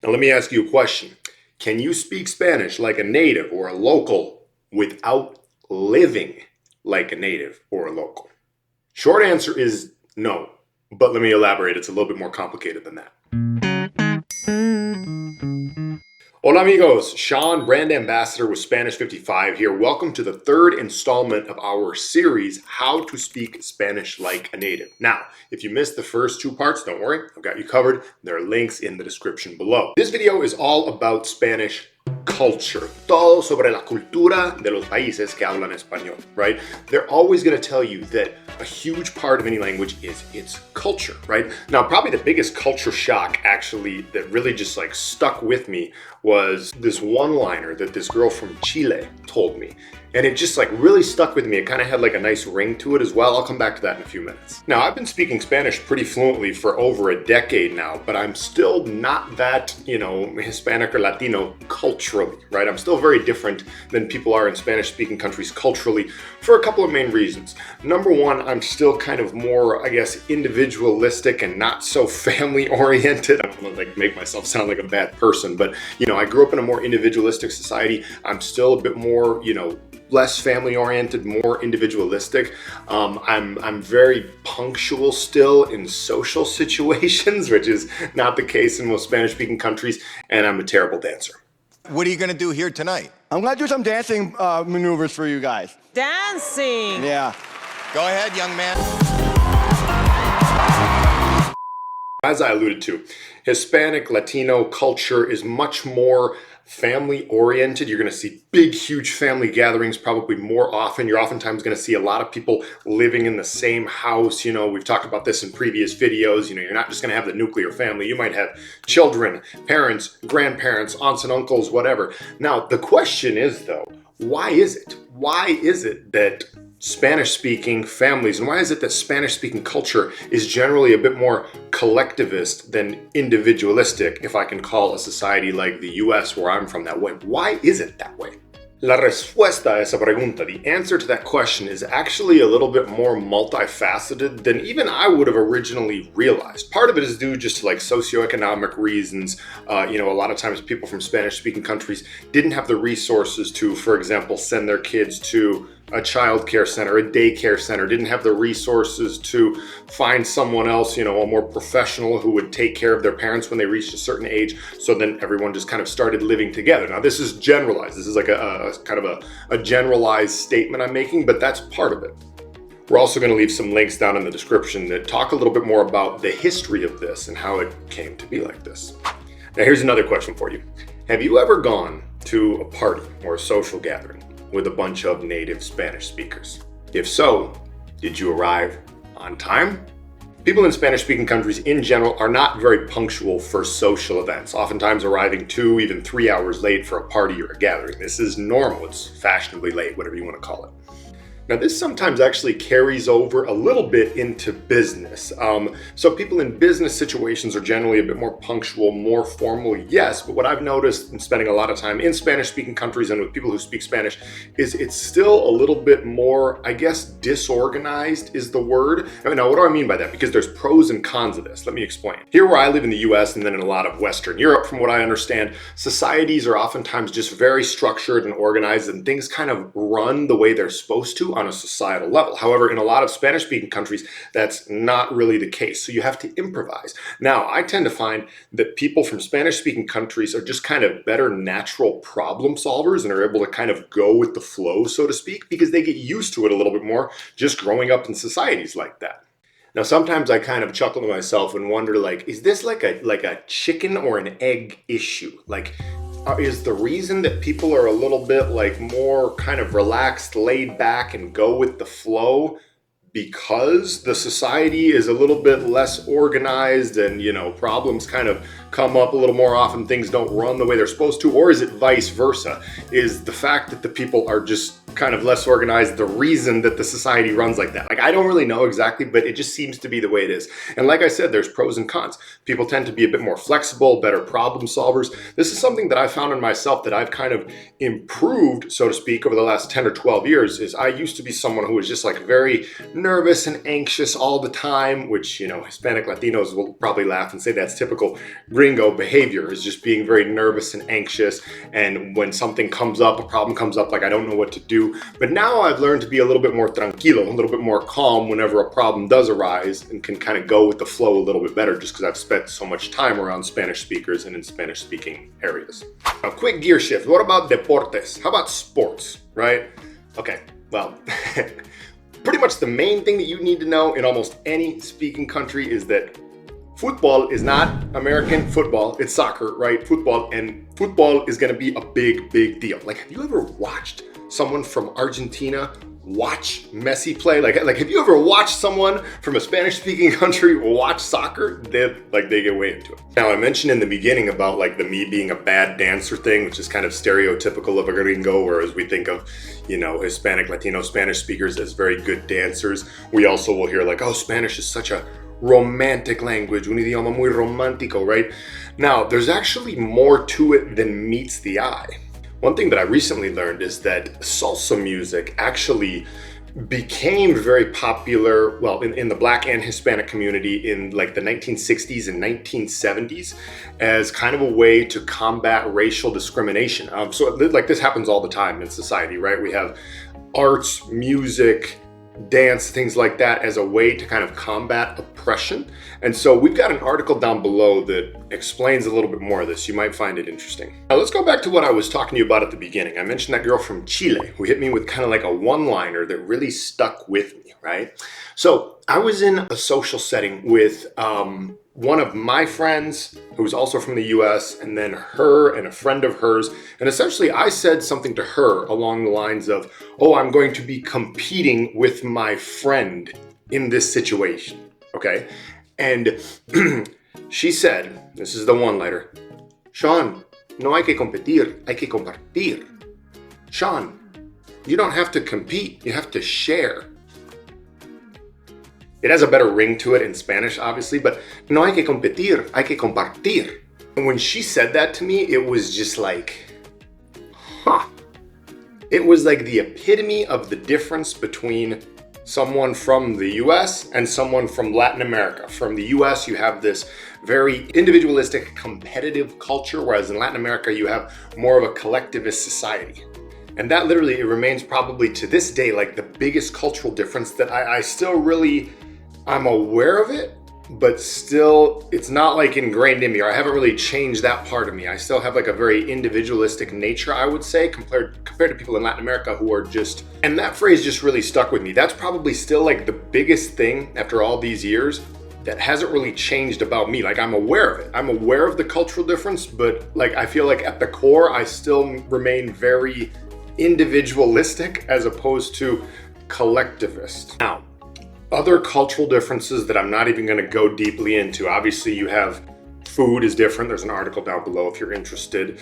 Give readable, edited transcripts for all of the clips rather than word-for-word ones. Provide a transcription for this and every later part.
Now let me ask you a question. Can you speak Spanish like a native or a local without living like a native or a local? Short answer is no, but let me elaborate. It's a little bit more complicated than that. Hola amigos, Sean, brand ambassador with Spanish 55 here. Welcome to the third installment of our series, How to Speak Spanish Like a Native. Now, if you missed the first two parts, don't worry, I've got you covered. There are links in the description below. This video is all about Spanish culture, todo sobre la cultura de los países que hablan español, right? They're always going to tell you that a huge part of any language is its culture, right? Now, probably the biggest culture shock actually that really just like stuck with me was this one-liner that this girl from Chile told me. And it just like really stuck with me. It kind of had like a nice ring to it as well. I'll come back to that in a few minutes. Now, I've been speaking Spanish pretty fluently for over a decade now, but I'm still not that, Hispanic or Latino culturally, right? I'm still very different than people are in Spanish-speaking countries culturally for a couple of main reasons. Number one, I'm still kind of more, I guess, individualistic and not so family-oriented. I don't want to like make myself sound like a bad person, but I grew up in a more individualistic society. I'm still a bit more, less family-oriented, more individualistic. I'm very punctual still in social situations, which is not the case in most Spanish-speaking countries, and I'm a terrible dancer. What are you gonna do here tonight? I'm gonna do some dancing maneuvers for you guys. Dancing! Yeah. Go ahead, young man. As I alluded to, Hispanic, Latino culture is much more family-oriented. You're going to see big, huge family gatherings probably more often. You're oftentimes going to see a lot of people living in the same house. We've talked about this in previous videos. You're not just going to have the nuclear family. You might have children, parents, grandparents, aunts and uncles, whatever. Now, the question is, though, why is it? Why is it that Spanish-speaking families, and why is it that Spanish-speaking culture is generally a bit more collectivist than individualistic, if I can call a society like the US, where I'm from, that way? Why is it that way? La respuesta a esa pregunta, the answer to that question, is actually a little bit more multifaceted than even I would have originally realized. Part of it is due just to like socioeconomic reasons. A lot of times people from Spanish-speaking countries didn't have the resources to, for example, send their kids to a child care center, a daycare center, didn't have the resources to find someone else, a more professional who would take care of their parents when they reached a certain age. So then everyone just kind of started living together. Now this is generalized. This is like a kind of a generalized statement I'm making, but that's part of it. We're also going to leave some links down in the description that talk a little bit more about the history of this and how it came to be like this. Now here's another question for you. Have you ever gone to a party or a social gathering with a bunch of native Spanish speakers? If so, did you arrive on time? People in Spanish-speaking countries in general are not very punctual for social events, oftentimes arriving 2, even 3 hours late for a party or a gathering. This is normal. It's fashionably late, whatever you want to call it. Now, this sometimes actually carries over a little bit into business. So people in business situations are generally a bit more punctual, more formal, yes, but what I've noticed in spending a lot of time in Spanish-speaking countries and with people who speak Spanish is it's still a little bit more, I guess, disorganized is the word. Now, what do I mean by that? Because there's pros and cons of this. Let me explain. Here where I live in the US and then in a lot of Western Europe, from what I understand, societies are oftentimes just very structured and organized and things kind of run the way they're supposed to on a societal level. However, in a lot of Spanish-speaking countries, that's not really the case. So you have to improvise. Now, I tend to find that people from Spanish-speaking countries are just kind of better natural problem solvers and are able to kind of go with the flow, so to speak, because they get used to it a little bit more just growing up in societies like that. Now, sometimes I kind of chuckle to myself and wonder, like, is this like a chicken or an egg issue? Like, is the reason that people are a little bit like more kind of relaxed, laid back, and go with the flow because the society is a little bit less organized and, problems kind of come up a little more often, things don't run the way they're supposed to? Or is it vice versa? Is the fact that the people are just kind of less organized, the reason that the society runs like that. Like, I don't really know exactly, but it just seems to be the way it is. And like I said, there's pros and cons. People tend to be a bit more flexible, better problem solvers. This is something that I found in myself that I've kind of improved, so to speak, over the last 10 or 12 years. Is I used to be someone who was just like very nervous and anxious all the time, which, you know, Hispanic Latinos will probably laugh and say that's typical gringo behavior, is just being very nervous and anxious. And when something comes up, a problem comes up, like I don't know what to do. But now I've learned to be a little bit more tranquilo, a little bit more calm whenever a problem does arise, and can kind of go with the flow a little bit better just because I've spent so much time around Spanish speakers and in Spanish speaking areas. Now, quick gear shift. What about deportes? How about sports, right? Okay, well, pretty much the main thing that you need to know in almost any speaking country is that football is not American football, it's soccer, right? Football, and football is gonna be a big, big deal. Like, have you ever watched someone from Argentina watch Messi play? Like have you ever watched someone from a Spanish-speaking country watch soccer? They get way into it. Now, I mentioned in the beginning about like the me being a bad dancer thing, which is kind of stereotypical of a gringo, whereas we think of, you know, Hispanic, Latino, Spanish speakers as very good dancers. We also will hear like, oh, Spanish is such a romantic language, un idioma muy romántico, right? Now, there's actually more to it than meets the eye. One thing that I recently learned is that salsa music actually became very popular, well, in the Black and Hispanic community in like the 1960s and 1970s as kind of a way to combat racial discrimination. So like this happens all the time in society, right? We have arts, music, dance, things like that as a way to kind of combat oppression. And so we've got an article down below that explains a little bit more of this. You might find it interesting. Now let's go back to what I was talking to you about at the beginning. I mentioned that girl from Chile who hit me with kind of like a one-liner that really stuck with me, right? So I was in a social setting with one of my friends who's also from the US, and then her and a friend of hers. And essentially I said something to her along the lines of, oh, I'm going to be competing with my friend in this situation, okay? And she said, this is the one-liner, Sean, no hay que competir, hay que compartir. Sean, you don't have to compete, you have to share. It has a better ring to it in Spanish, obviously, but no hay que competir, hay que compartir. And when she said that to me, it was just like, huh. It was like the epitome of the difference between someone from the US and someone from Latin America. From the US, you have this very individualistic, competitive culture, whereas in Latin America, you have more of a collectivist society. And that literally, it remains probably to this day, like the biggest cultural difference that I still really, I'm aware of it, but still it's not like ingrained in me, or I haven't really changed that part of me. I still have like a very individualistic nature, I would say, compared to people in Latin America who are just, and that phrase just really stuck with me. That's probably still like the biggest thing after all these years that hasn't really changed about me. Like, I'm aware of it. I'm aware of the cultural difference, but like I feel like at the core, I still remain very individualistic as opposed to collectivist. Now, other cultural differences that I'm not even going to go deeply into. Obviously, you have food is different. There's an article down below if you're interested.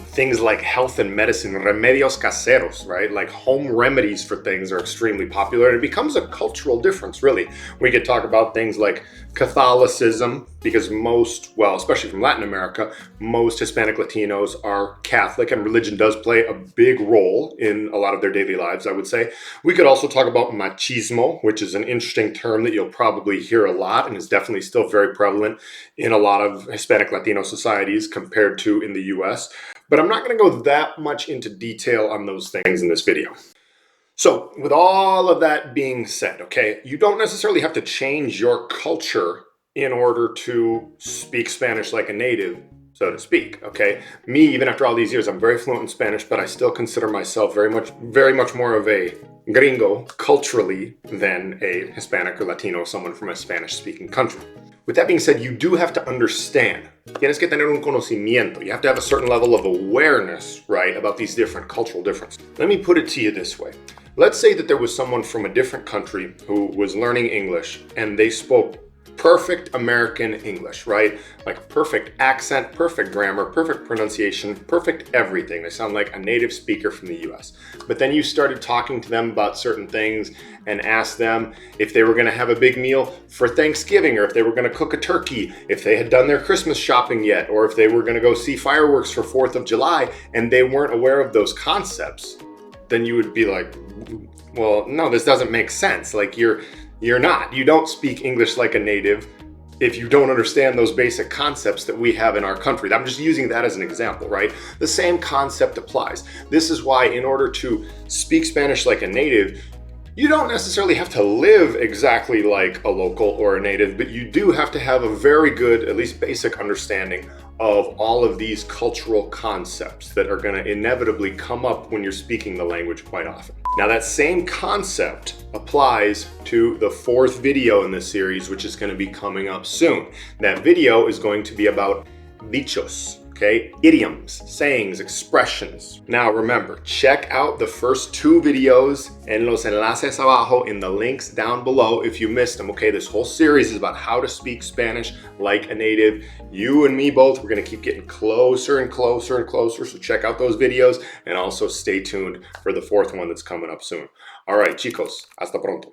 Things like health and medicine, remedios caseros, right? Like home remedies for things are extremely popular, and it becomes a cultural difference, really. We could talk about things like Catholicism, because most, well, especially from Latin America, most Hispanic Latinos are Catholic, and religion does play a big role in a lot of their daily lives, I would say. We could also talk about machismo, which is an interesting term that you'll probably hear a lot and is definitely still very prevalent in a lot of Hispanic Latino societies compared to in the US. But I'm not going to go that much into detail on those things in this video. So with all of that being said, okay, you don't necessarily have to change your culture in order to speak Spanish like a native, so to speak, okay? Me, even after all these years, I'm very fluent in Spanish, but I still consider myself very much more of a gringo culturally than a Hispanic or Latino, someone from a Spanish-speaking country. With that being said, you do have to understand. Tienes que tener un conocimiento. You have to have a certain level of awareness, right, about these different cultural differences. Let me put it to you this way. Let's say that there was someone from a different country who was learning English and they spoke perfect American English, right? Like perfect accent, perfect grammar, perfect pronunciation, perfect everything. They sound like a native speaker from the US. But then you started talking to them about certain things and asked them if they were going to have a big meal for Thanksgiving, or if they were going to cook a turkey, if they had done their Christmas shopping yet, or if they were going to go see fireworks for 4th of July, and they weren't aware of those concepts. Then you would be like, well, no, this doesn't make sense. Like you don't speak English like a native if you don't understand those basic concepts that we have in our country. I'm just using that as an example, right? The same concept applies. This is why in order to speak Spanish like a native, you don't necessarily have to live exactly like a local or a native, but you do have to have a very good, at least basic understanding of all of these cultural concepts that are going to inevitably come up when you're speaking the language quite often. Now, that same concept applies to the 4th video in this series, which is going to be coming up soon. That video is going to be about dichos. Okay, idioms, sayings, expressions. Now remember, check out the first 2 videos en los enlaces abajo, in the links down below if you missed them. Okay, this whole series is about how to speak Spanish like a native. You and me both, we're gonna keep getting closer and closer and closer, so check out those videos and also stay tuned for the 4th one that's coming up soon. All right, chicos, hasta pronto.